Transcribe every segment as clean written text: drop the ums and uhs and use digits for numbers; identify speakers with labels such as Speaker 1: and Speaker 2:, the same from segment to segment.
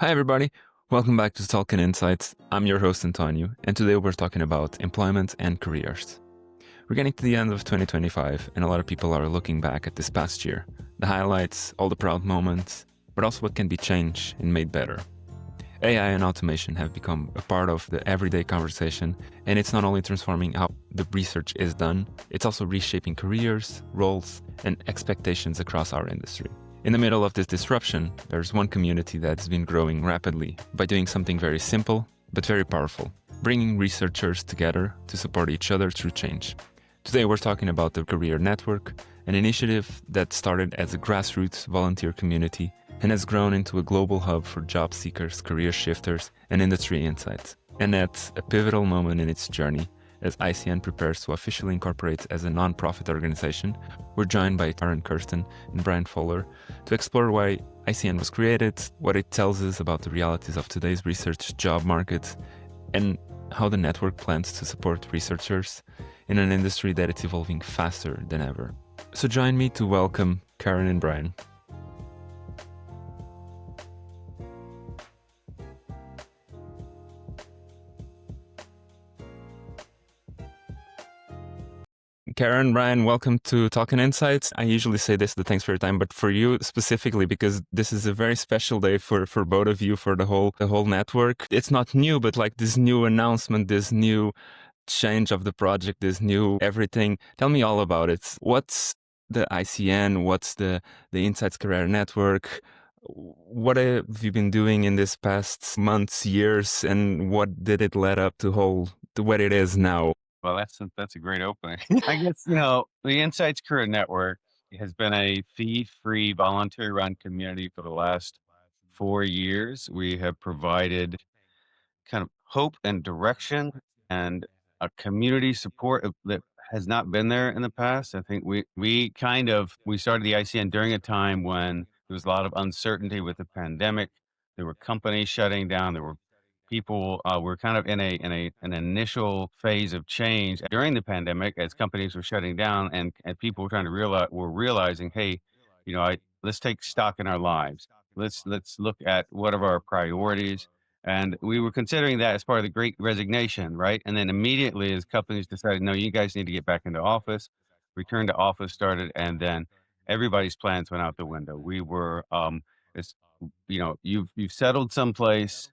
Speaker 1: Hi, everybody. Welcome back to Talking Insights. I'm your host, Antonio, and today we're talking about employment and careers. We're getting to the end of 2025, and a lot of people are looking back at this past year. The highlights, all the proud moments, but also what can be changed and made better. AI and automation have become a part of the everyday conversation, and it's not only transforming how the research is done, it's also reshaping careers, roles, and expectations across our industry. In the middle of this disruption, there's one community that's been growing rapidly by doing something very simple but very powerful, bringing researchers together to support each other through change. Today we're talking about the Career Network, an initiative that started as a grassroots volunteer community and has grown into a global hub for job seekers, career shifters, and industry insights. And at a pivotal moment in its journey, as ICN prepares to officially incorporate as a non-profit organization, we're joined by Kahren, Kersten, and Fowler to explore why ICN was created, what it tells us about the realities of today's research job market, and how the network plans to support researchers in an industry that is evolving faster than ever. So join me to welcome Kahren and Brian. Kahren, Brian, welcome to Talking Insights. I usually say this, thanks for your time, but for you specifically, because this is a very special day for both of you, for the whole network. It's not new, but like this new announcement, this new change of the project, this new everything. Tell me all about it. What's the ICN? What's the Insights Career Network? What have you been doing in this past months, years, and what did it lead up to what it is now?
Speaker 2: Well, that's a great opening. I guess, the Insights Career Network has been a fee-free, volunteer-run community for the last 4 years. We have provided kind of hope and direction and a community support that has not been there in the past. I think we started the ICN during a time when there was a lot of uncertainty with the pandemic. There were companies shutting down. There were people were kind of in an initial phase of change during the pandemic as companies were shutting down and people were trying to realizing, hey, let's take stock in our lives. Let's look at what are our priorities, and we were considering that as part of the great resignation, right? And then immediately as companies decided, no, you guys need to get back into office, return to office started, and then everybody's plans went out the window. We were, it's, you've settled someplace,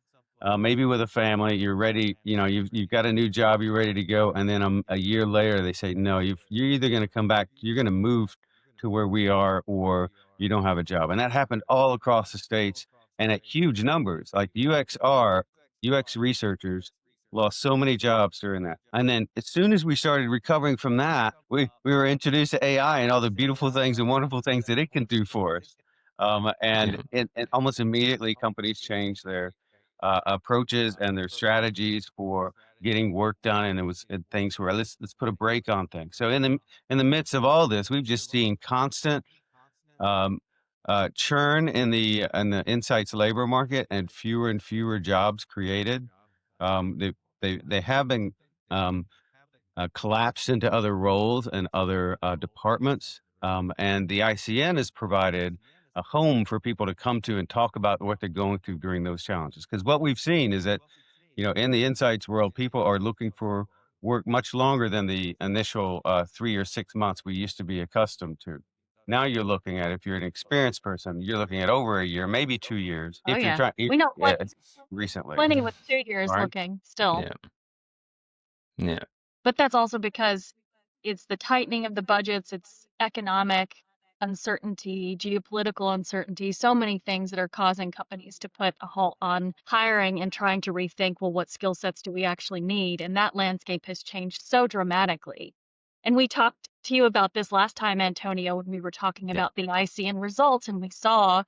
Speaker 2: maybe with a family, you're ready, you've got a new job, you're ready to go. And then a year later, they say, no, you're either going to come back, you're going to move to where we are, or you don't have a job. And that happened all across the states and at huge numbers. Like UX researchers lost so many jobs during that. And then as soon as we started recovering from that, we were introduced to AI and all the beautiful things and wonderful things that it can do for us.
Speaker 1: Yeah.
Speaker 2: And almost immediately companies changed their approaches and their strategies for getting work done. And things where let's put a break on things. So in the midst of all this, we've just seen constant um, churn in the insights labor market and fewer jobs created. They have been um, collapsed into other roles and other departments, and the ICN has provided a home for people to come to and talk about what they're going through during those challenges. Because what we've seen is that in the insights world, people are looking for work much longer than the initial 3 or 6 months we used to be accustomed to. Now you're looking at, if you're an experienced person, you're looking at over a year, maybe 2 years,
Speaker 3: Oh,
Speaker 2: if you're
Speaker 3: yeah.
Speaker 2: trying,
Speaker 3: We know
Speaker 2: yeah, recently,
Speaker 3: plenty with 2 years
Speaker 2: right?
Speaker 3: looking still,
Speaker 1: Yeah. Yeah.
Speaker 3: but that's also because it's the tightening of the budgets, it's economic uncertainty, geopolitical uncertainty, so many things that are causing companies to put a halt on hiring and trying to rethink, well, what skill sets do we actually need? And that landscape has changed so dramatically. And we talked to you about this last time, Antonio, when we were talking
Speaker 1: Yeah.
Speaker 3: about the ICN results, and we saw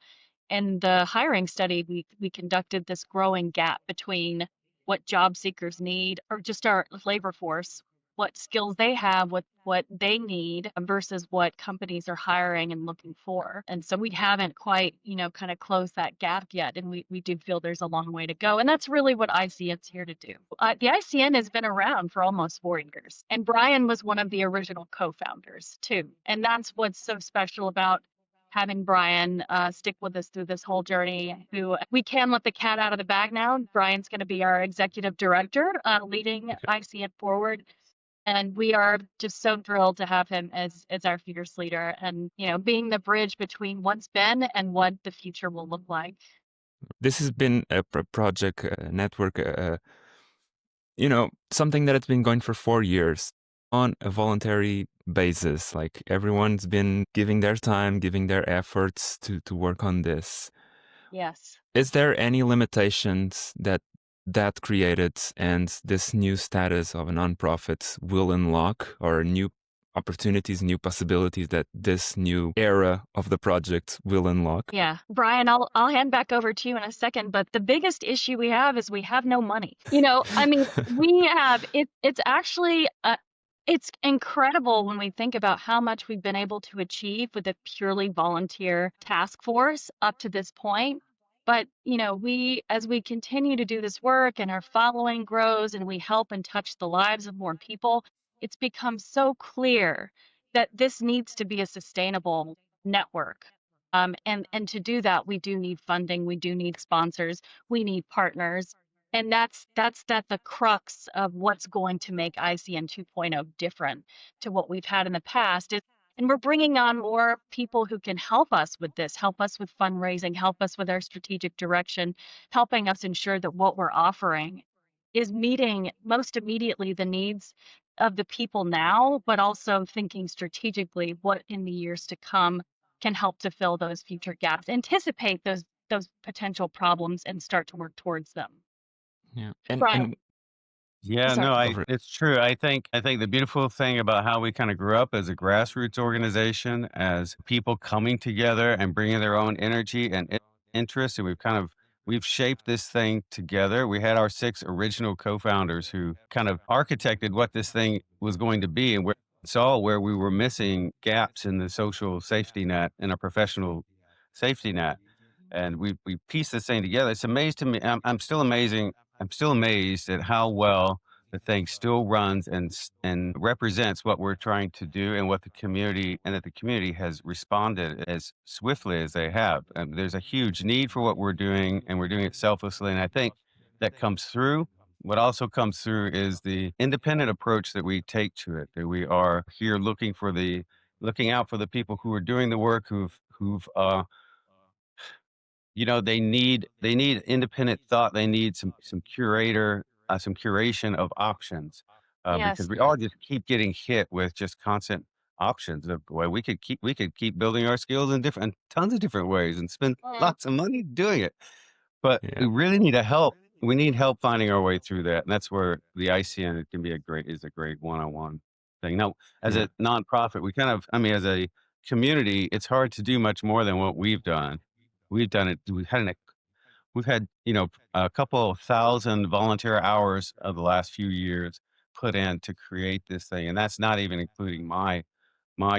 Speaker 3: in the hiring study we conducted this growing gap between what job seekers need, or just our labor force, what skills they have, what they need versus what companies are hiring and looking for. And so we haven't quite, kind of closed that gap yet. And we do feel there's a long way to go. And that's really what ICN's here to do. The ICN has been around for almost 4 years. And Brian was one of the original co-founders too. And that's what's so special about having Brian stick with us through this whole journey. Who we can let the cat out of the bag now. Brian's going to be our executive director, leading ICN forward. And we are just so thrilled to have him as our fierce leader, and being the bridge between what's been and what the future will look like.
Speaker 1: This has been a project, a network, something that has been going for 4 years on a voluntary basis. Like everyone's been giving their time, giving their efforts to work on this.
Speaker 3: Yes.
Speaker 1: Is there any limitations that created and this new status of a nonprofit will unlock, or new opportunities, new possibilities that this new era of the project will unlock?
Speaker 3: Yeah, Brian, I'll hand back over to you in a second, but the biggest issue we have is we have no money. I mean, we have it's actually it's incredible when we think about how much we've been able to achieve with a purely volunteer task force up to this point. But, as we continue to do this work and our following grows and we help and touch the lives of more people, it's become so clear that this needs to be a sustainable network. And to do that, we do need funding, we do need sponsors, we need partners. And that's the crux of what's going to make ICN 2.0 different to what we've had in the past. And we're bringing on more people who can help us with this, help us with fundraising, help us with our strategic direction, helping us ensure that what we're offering is meeting most immediately the needs of the people now, but also thinking strategically what in the years to come can help to fill those future gaps, anticipate those potential problems, and start to work towards them.
Speaker 1: Yeah.
Speaker 3: Brian,
Speaker 1: And
Speaker 2: Yeah,
Speaker 3: sorry.
Speaker 2: no,
Speaker 1: over it.
Speaker 2: it's true. I think the beautiful thing about how we kind of grew up as a grassroots organization, as people coming together and bringing their own energy and interest, and we've shaped this thing together. We had our 6 original co-founders who kind of architected what this thing was going to be, and where saw where we were missing gaps in the social safety net and a professional safety net, and we pieced this thing together. It's amazing to me. I'm still amazed at how well the thing still runs and represents what we're trying to do, and what the community and that the community has responded as swiftly as they have. There's a huge need for what we're doing, and we're doing it selflessly. And I think that comes through. What also comes through is the independent approach that we take to it. That we are here looking out for the people who are doing the work, who've they need independent thought. They need some curation of options, because
Speaker 3: Yes.
Speaker 2: we all just keep getting hit with just constant options of, well, we could keep building our skills in different tons of different ways and spend
Speaker 3: Mm.
Speaker 2: lots of money doing it. But
Speaker 1: Yeah.
Speaker 2: we really need a help. We need help finding our way through that, and that's where the ICN is a great one-on-one thing. Now, as
Speaker 1: Yeah.
Speaker 2: a nonprofit, as a community, it's hard to do much more than what we've done. We've done it. We've had a couple of thousand volunteer hours of the last few years put in to create this thing, and that's not even including my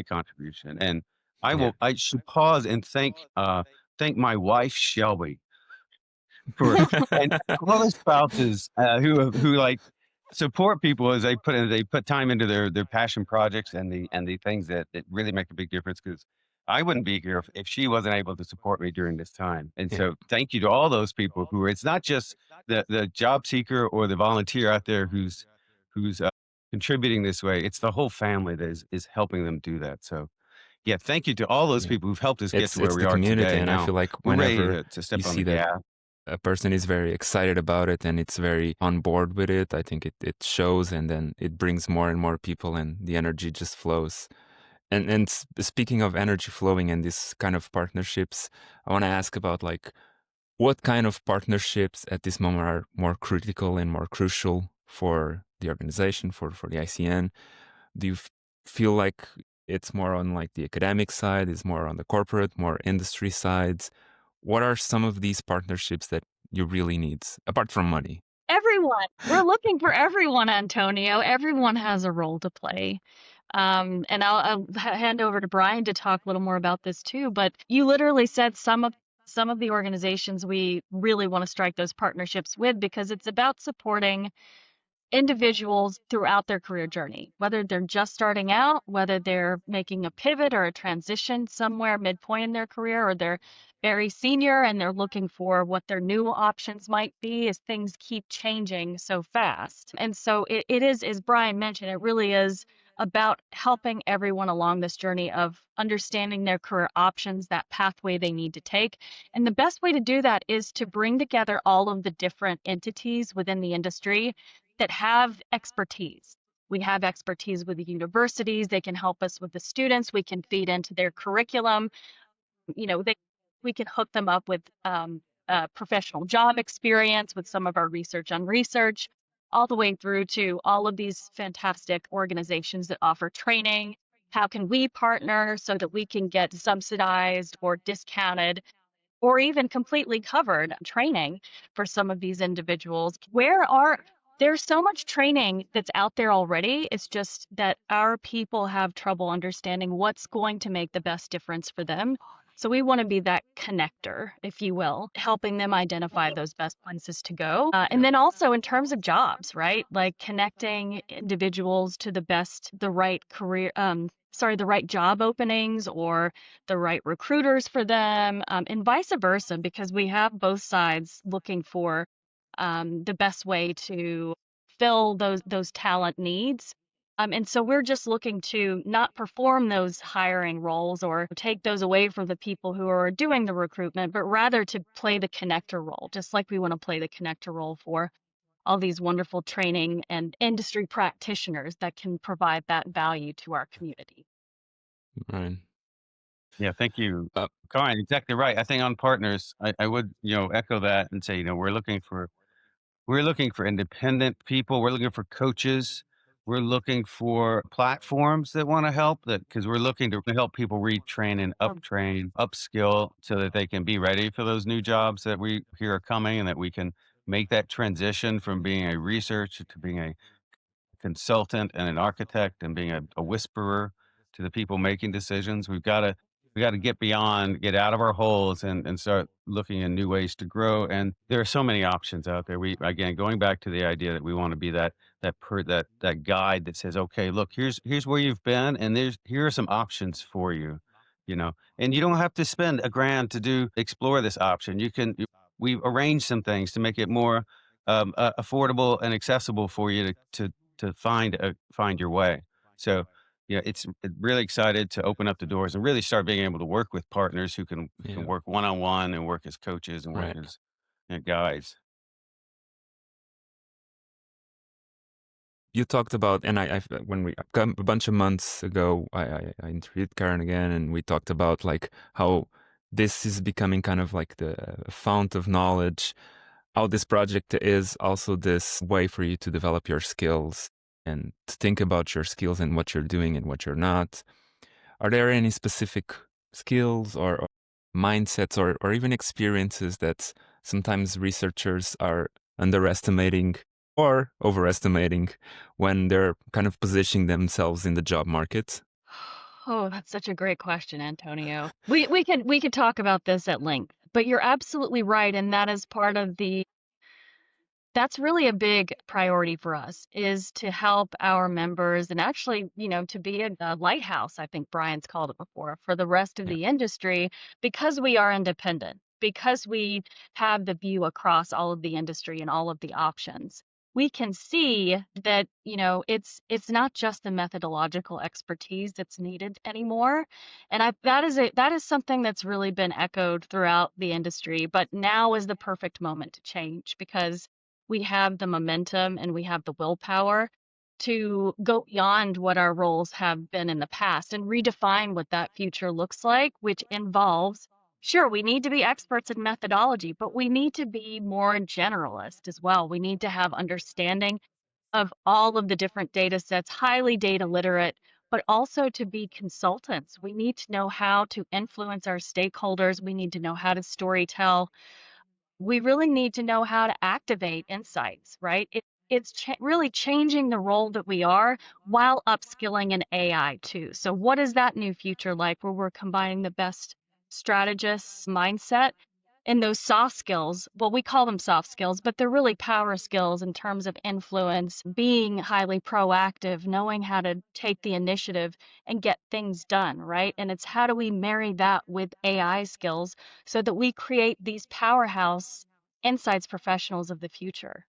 Speaker 2: contribution. And
Speaker 1: Yeah.
Speaker 2: I should pause and thank my wife Shelby for and all the spouses who like support people as they put time into their passion projects and the things that really make a big difference. Because I wouldn't be here if she wasn't able to support me during this time. And
Speaker 1: Yeah.
Speaker 2: so thank you to all those people who are, it's not just the job seeker or the volunteer out there who's contributing this way. It's the whole family that is helping them do that. So yeah, thank you to all those
Speaker 1: Yeah.
Speaker 2: people who've helped us get to where
Speaker 1: It's
Speaker 2: we
Speaker 1: the
Speaker 2: are
Speaker 1: community,
Speaker 2: today.
Speaker 1: and I
Speaker 2: Now
Speaker 1: feel like
Speaker 2: we're ready
Speaker 1: whenever
Speaker 2: to
Speaker 1: you
Speaker 2: step on
Speaker 1: see
Speaker 2: the
Speaker 1: that
Speaker 2: gas.
Speaker 1: a person is very excited about it and it's very on board with it, I think it shows, and then it brings more and more people and the energy just flows. And speaking of energy flowing and this kind of partnerships, I want to ask about like what kind of partnerships at this moment are more critical and more crucial for the organization, for the ICN? Do you feel like it's more on like the academic side, is more on the corporate, more industry sides? What are some of these partnerships that you really need apart from money?
Speaker 3: Everyone. We're looking for everyone, Antonio. Everyone has a role to play. And I'll hand over to Brian to talk a little more about this too. But you literally said some of the organizations we really want to strike those partnerships with, because it's about supporting individuals throughout their career journey, whether they're just starting out, whether they're making a pivot or a transition somewhere midpoint in their career, or they're very senior and they're looking for what their new options might be as things keep changing so fast. And so it is, as Brian mentioned, it really is about helping everyone along this journey of understanding their career options, that pathway they need to take. And the best way to do that is to bring together all of the different entities within the industry that have expertise. We have expertise with the universities. They can help us with the students. We can feed into their curriculum. We can hook them up with professional job experience with some of our research on research, all the way through to all of these fantastic organizations that offer training. How can we partner so that we can get subsidized or discounted or even completely covered training for some of these individuals? There's so much training that's out there already. It's just that our people have trouble understanding what's going to make the best difference for them. So we want to be that connector, if you will, helping them identify those best places to go. And then also in terms of jobs, right? Like connecting individuals to the right the right job openings or the right recruiters for them, and vice versa, because we have both sides looking for the best way to fill those talent needs. And so we're just looking to not perform those hiring roles or take those away from the people who are doing the recruitment, but rather to play the connector role, just like we want to play the connector role for all these wonderful training and industry practitioners that can provide that value to our community.
Speaker 1: Right.
Speaker 2: Yeah, thank you,
Speaker 1: Uh,
Speaker 2: Karin. Exactly right. I think on partners, I would echo that and say we're looking for independent people. We're looking for coaches. We're looking for platforms that want to help that because we're looking to help people retrain and uptrain, upskill so that they can be ready for those new jobs that we hear are coming and that we can make that transition from being a researcher to being a consultant and an architect and being a whisperer to the people making decisions. We got to get out of our holes and start looking in new ways to grow. And there are so many options out there. We again going back to the idea that we want to be that guide that says, okay, look, here's where you've been, and here are some options for you. And you don't have to spend a grand to explore this option. We've arranged some things to make it more affordable and accessible for you to find your way. So, really excited to open up the doors and really start being able to work with partners who can
Speaker 1: yeah.
Speaker 2: work one on one and work as coaches and work
Speaker 1: Right.
Speaker 2: as guides.
Speaker 1: You talked about, and when we come a bunch of months ago, I interviewed Kahren again, and we talked about like how this is becoming kind of like the fount of knowledge, how this project is also this way for you to develop your skills and to think about your skills and what you're doing and what you're not. Are there any specific skills or mindsets or even experiences that sometimes researchers are underestimating or overestimating when they're kind of positioning themselves in the job market?
Speaker 3: Oh, that's such a great question, Antonio. We could talk about this at length, but you're absolutely right, and that is part of that's really a big priority for us, is to help our members and actually, to be a lighthouse, I think Brian's called it before, for the rest of
Speaker 1: Yeah.
Speaker 3: the industry, because we are independent, because we have the view across all of the industry and all of the options. We can see that, it's not just the methodological expertise that's needed anymore. And that is something that's really been echoed throughout the industry, but now is the perfect moment to change because we have the momentum and we have the willpower to go beyond what our roles have been in the past and redefine what that future looks like, which involves, sure, we need to be experts in methodology, but we need to be more generalist as well. We need to have understanding of all of the different data sets, highly data literate, but also to be consultants. We need to know how to influence our stakeholders. We need to know how to storytell. We really need to know how to activate insights, right? It's really changing the role that we are while upskilling in AI too. So what is that new future like where we're combining the best strategists mindset in those soft skills. Well, we call them soft skills, but they're really power skills in terms of influence, being highly proactive, knowing how to take the initiative and get things done, right? And it's how do we marry that with AI skills so that we create these powerhouse insights professionals of the future.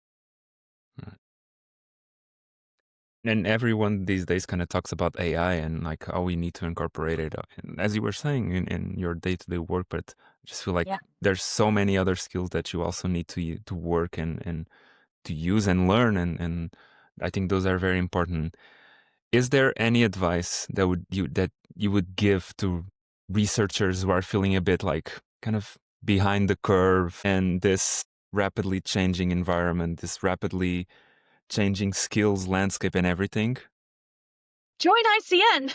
Speaker 1: And everyone these days kind of talks about AI and like how we need to incorporate it, and as you were saying, in your day-to-day work. But I just feel like
Speaker 3: Yeah.
Speaker 1: there's so many other skills that you also need to work and to use and learn, and I think those are very important. Is there any advice that you would give to researchers who are feeling a bit like kind of behind the curve and this rapidly changing environment, this rapidly changing skills landscape and everything?
Speaker 3: Join ICN.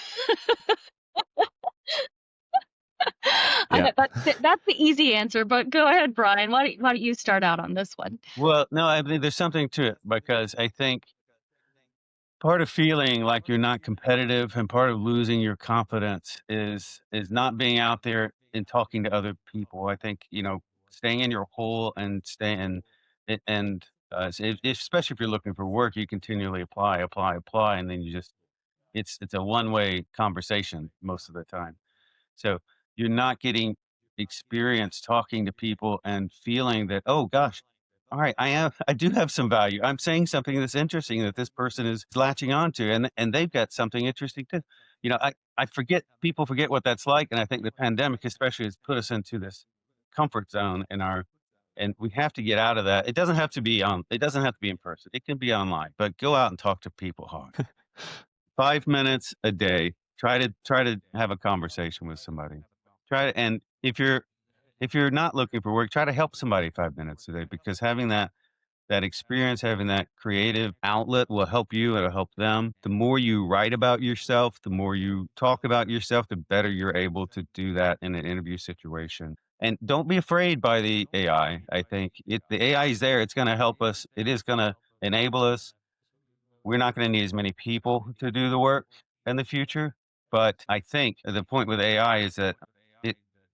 Speaker 3: I
Speaker 1: Yeah.
Speaker 3: know that's the easy answer, but go ahead, Brian. Why don't you start out on this one?
Speaker 2: Well, no, I mean, there's something to it because I think part of feeling like you're not competitive and part of losing your confidence is not being out there and talking to other people. I think, staying in your hole and staying and especially if you're looking for work, you continually apply, apply, apply, and then it's a one-way conversation most of the time. So you're not getting experience talking to people and feeling that, oh gosh, all right, I do have some value. I'm saying something that's interesting that this person is latching onto, and they've got something interesting too. I forget people forget what that's like, and I think the pandemic especially has put us into this comfort zone and we have to get out of that. It doesn't have to be in person. It can be online, but go out and talk to people hard. 5 minutes a day. Try to have a conversation with somebody. And if you're not looking for work, try to help somebody 5 minutes a day because having that experience, having that creative outlet will help you. It'll help them. The more you write about yourself, the more you talk about yourself, the better you're able to do that in an interview situation. And don't be afraid by the AI. I think the AI is there. It's going to help us. It is going to enable us. We're not going to need as many people to do the work in the future. But I think the point with AI is that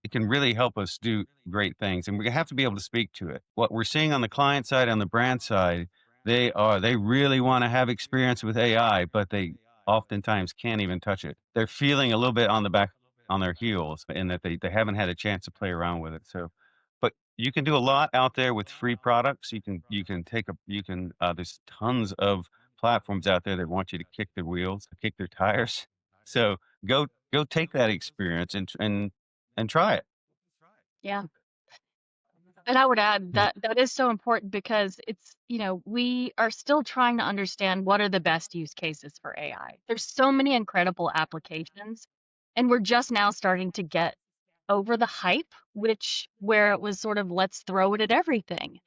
Speaker 2: it it can really help us do great things, and we have to be able to speak to it. What we're seeing on the client side, on the brand side, they really want to have experience with AI, but they oftentimes can't even touch it. They're feeling a little bit on the back on their heels in that they haven't had a chance to play around with it. So, but you can do a lot out there with free products. There's tons of platforms out there that want you to kick their wheels, kick their tires. So go take that experience and try it.
Speaker 3: Yeah. And I would add
Speaker 1: Yeah.
Speaker 3: that that is so important because we are still trying to understand what are the best use cases for AI. There's so many incredible applications, and we're just now starting to get over the hype, where it was sort of let's throw it at everything.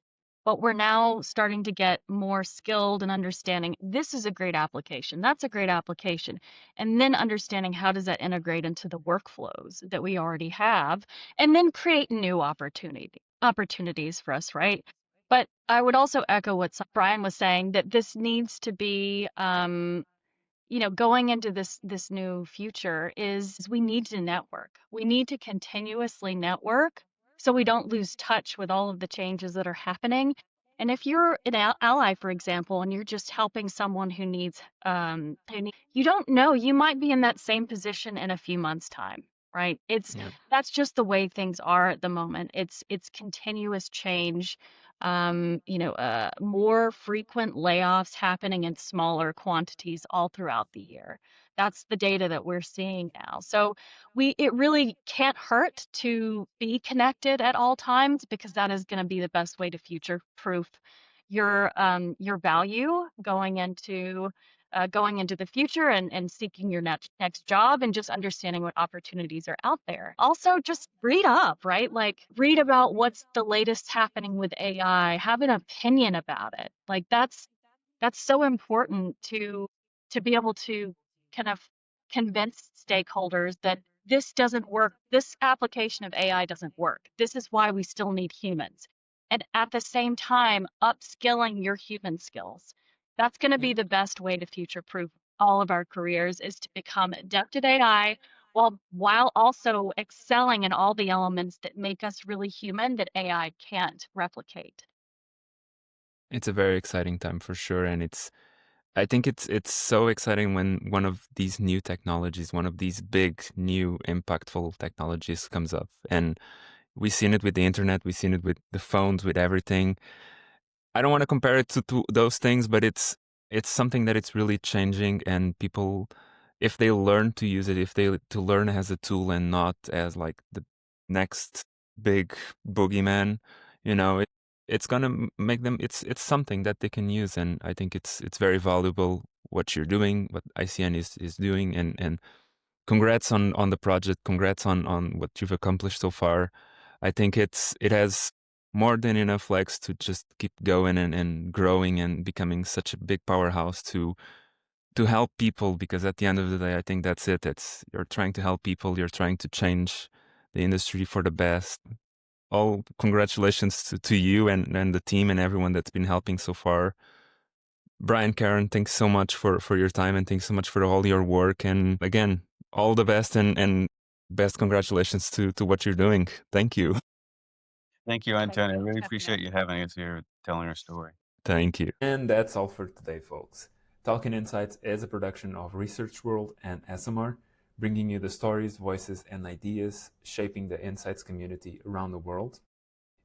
Speaker 3: But we're now starting to get more skilled in understanding this is a great application, that's a great application, and then understanding how does that integrate into the workflows that we already have, and then create new opportunities for us, right? But I would also echo what Brian was saying that this needs to be going into this new future is we need to network. We need to continuously network so we don't lose touch with all of the changes that are happening. And if you're an ally, for example, and you're just helping someone you don't know, you might be in that same position in a few months' time, right?
Speaker 1: Yeah.
Speaker 3: That's just the way things are at the moment. It's continuous change, more frequent layoffs happening in smaller quantities all throughout the year. That's the data that we're seeing now. So it really can't hurt to be connected at all times because that is going to be the best way to future proof your value going into the future and seeking your next job and just understanding what opportunities are out there. Also, just read up, right? Like read about what's the latest happening with AI, have an opinion about it. Like that's so important to be able to kind of convince stakeholders that this doesn't work. This application of AI doesn't work. This is why we still need humans. And at the same time, upskilling your human skills. That's going to
Speaker 1: Yeah.
Speaker 3: be the best way to future proof all of our careers is to become adept at AI while also excelling in all the elements that make us really human that AI can't replicate.
Speaker 1: It's a very exciting time for sure, and I think it's so exciting when one of these new technologies, one of these big, new, impactful technologies comes up. And we've seen it with the internet, we've seen it with the phones, with everything. I don't want to compare it to those things, but it's something that it's really changing, and people, if they learn to use it, if they to learn as a tool and not as like the next big boogeyman, it's gonna make them. It's something that they can use, and I think it's very valuable what you're doing, what ICN is doing, and congrats on the project. Congrats on what you've accomplished so far. I think it has more than enough legs to just keep going and growing and becoming such a big powerhouse to help people, because at the end of the day, I think that's it. It's you're trying to help people, you're trying to change the industry for the best. All congratulations to you and the team and everyone that's been helping so far. Brian, Kahren, thanks so much for your time, and thanks so much for all your work. And again, all the best and best congratulations to what you're doing. Thank you.
Speaker 2: Thank you,
Speaker 3: Okay,
Speaker 2: Antonio. I
Speaker 3: thanks,
Speaker 2: really
Speaker 3: Stephanie.
Speaker 2: appreciate you having us here telling our story.
Speaker 1: Thank you. And that's all for today, folks. Talking Insights is a production of Research World and SMR, bringing you the stories, voices, and ideas shaping the insights community around the world.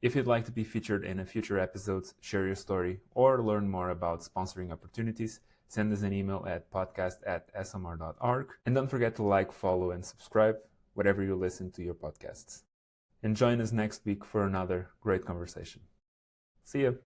Speaker 1: If you'd like to be featured in a future episode, share your story, or learn more about sponsoring opportunities, send us an email at podcast@smr.org. And don't forget to like, follow, and subscribe wherever you listen to your podcasts. And join us next week for another great conversation. See you.